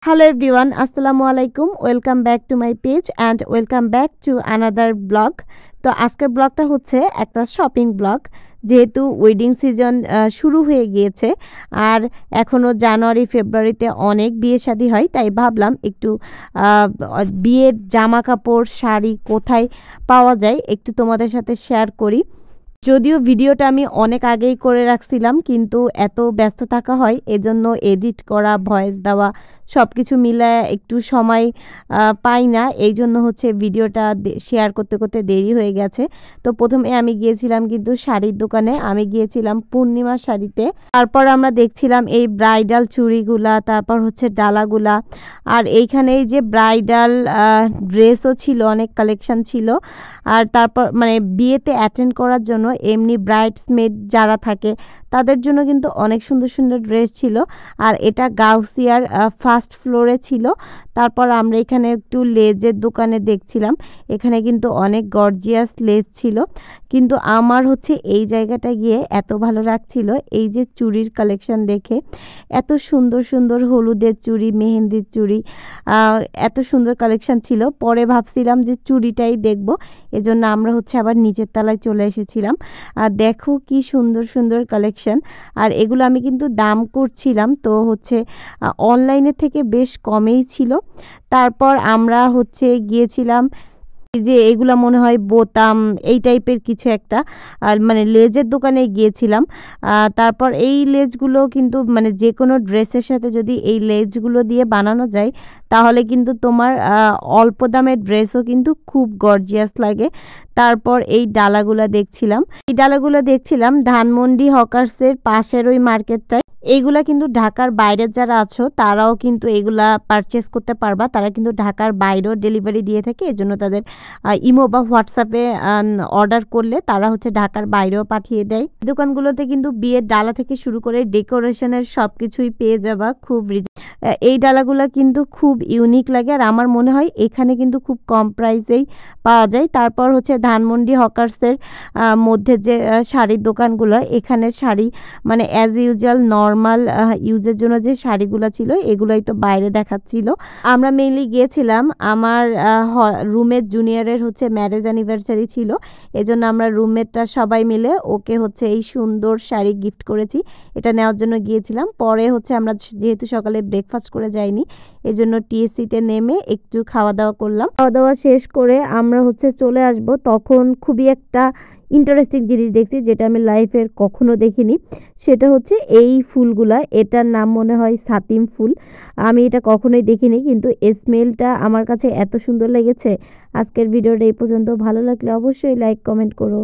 Hello everyone, Assalamu alaikum. Welcome back to my page and welcome back to another blog. তো আজকের ব্লগটা হচ্ছে একটা শপিং ব্লগ। যেহেতু ওয়েডিং সিজন শুরু হয়ে গিয়েছে আর এখনও জানুয়ারি ফেব্রুয়ারিতে অনেক বিয়ে শাদী হয়, তাই ভাবলাম একটু বিয়ের জামা কাপড় শাড়ি কোথায় পাওয়া যায় একটু তোমাদের সাথে শেয়ার করি। যদিও ভিডিওটা আমি অনেক আগেই করে রাখছিলাম, কিন্তু এত ব্যস্ত থাকা হয় এজন্য এডিট করা ভয়েস দেওয়া সব কিছু মিলায় একটু সময় পাই না, এই জন্য হচ্ছে ভিডিওটা শেয়ার করতে করতে দেরি হয়ে গেছে। তো প্রথমে আমি গিয়েছিলাম কিন্তু শাড়ির দোকানে, আমি গিয়েছিলাম পূর্ণিমা শাড়িতে। তারপর আমরা দেখছিলাম এই ব্রাইডাল চুড়িগুলা, তারপর হচ্ছে ডালাগুলা, আর এইখানে এই যে ব্রাইডাল ড্রেসও ছিল, অনেক কালেকশন ছিল। আর তারপর মানে বিয়েতে অ্যাটেন্ড করার জন্য এমনি ব্রাইডসমেড যারা থাকে তাদের জন্য কিন্তু অনেক সুন্দর সুন্দর ড্রেস ছিল। আর এটা গাউসিয়ার ফার্স্ট ফ্লোরে ছিল। তারপর আমরা এখানে একটু লেজের দোকানে দেখছিলাম, এখানে কিন্তু অনেক গর্জিয়াস লেজ ছিল। কিন্তু আমার হচ্ছে এই জায়গাটা গিয়ে এত ভালো লাগছিল এই যে চুড়ির কালেকশন দেখে, এত সুন্দর সুন্দর হলুদের চুড়ি, মেহেন্দির চুড়ি, এত সুন্দর কালেকশন ছিল। পরে ভাবছিলাম যে চুড়িটাই দেখব, এজন্য আমরা হচ্ছে আবার নিচের তলায় চলে এসেছিলাম। আর দেখো কি সুন্দর সুন্দর কালেকশন, আর এগুলো আমি কিন্তু দাম করছিলাম, তো হচ্ছে অনলাইনের থেকে বেশ কমেই ছিল। তারপর আমরা হচ্ছে গিয়েছিলাম যে এগুলা মনে হয় বোতাম এই টাইপের কিছু একটা, মানে লেজের দোকানে গিয়েছিলাম। তারপর এই লেজগুলো কিন্তু মানে যে কোনো ড্রেসের সাথে যদি এই লেজগুলো দিয়ে বানানো যায় তাহলে কিন্তু তোমার অল্প দামের ড্রেসও কিন্তু খুব গর্জিয়াস লাগে। তারপর এই ডালাগুলা দেখছিলাম ধানমন্ডি হকার্সের পাশের ওই মার্কেটটায়। এইগুলা কিন্তু ঢাকার বাইরের যারা আছো তারাও কিন্তু এগুলা পারচেস করতে পারবা, তারা কিন্তু ঢাকার বাইরেও ডেলিভারি দিয়ে থাকে, এজন্য তাদের ইমো বা হোয়াটসঅ্যাপে অর্ডার করলে তারা হচ্ছে ঢাকার বাইরেও পাঠিয়ে দেয়। দোকানগুলোতে কিন্তু বিয়ের ডালা থেকে শুরু করে ডেকোরেশনের সব কিছুই পেয়ে যাবা খুব এই ডালাগুলো কিন্তু খুব ইউনিক লাগে, আর আমার মনে হয় এখানে কিন্তু খুব কম প্রাইসেই পাওয়া যায়। তারপর হচ্ছে ধানমন্ডি হকার্সের মধ্যে যে শাড়ির দোকানগুলো, এখানের শাড়ি মানে অ্যাজ ইউজুয়াল নর্মাল ইউজের জন্য যে শাড়িগুলো ছিল এগুলোই তো বাইরে দেখাচ্ছিল। আমরা মেইনলি গিয়েছিলাম আমার রুমের জুনিয়রের হচ্ছে ম্যারেজ অ্যানিভার্সারি ছিল, এজন্য আমরা রুমমেটটা সবাই মিলে ওকে হচ্ছে এই সুন্দর শাড়ি গিফট করেছি, এটা নেওয়ার জন্য গিয়েছিলাম। পরে হচ্ছে আমরা যেহেতু সকালে ব্রেকফাস্ট করে যাইনি এজন্য টিএসসিতে নেমে একটু খাওয়া দাওয়া করলাম। খাওয়া দাওয়া শেষ করে আমরা হচ্ছে চলে আসব, তখন খুবই একটা ইন্টারেস্টিং জিনিস দেখছি যেটা আমি লাইফের কখনো দেখিনি, সেটা হচ্ছে এই ফুলগুলা, এটার নাম মনে হয় সাতিম ফুল। আমি এটা কখনোই দেখিনি, কিন্তু স্মেলটা আমার কাছে এত সুন্দর লেগেছে। আজকের ভিডিওটা এই পর্যন্ত, ভালো লাগলে অবশ্যই লাইক কমেন্ট করো।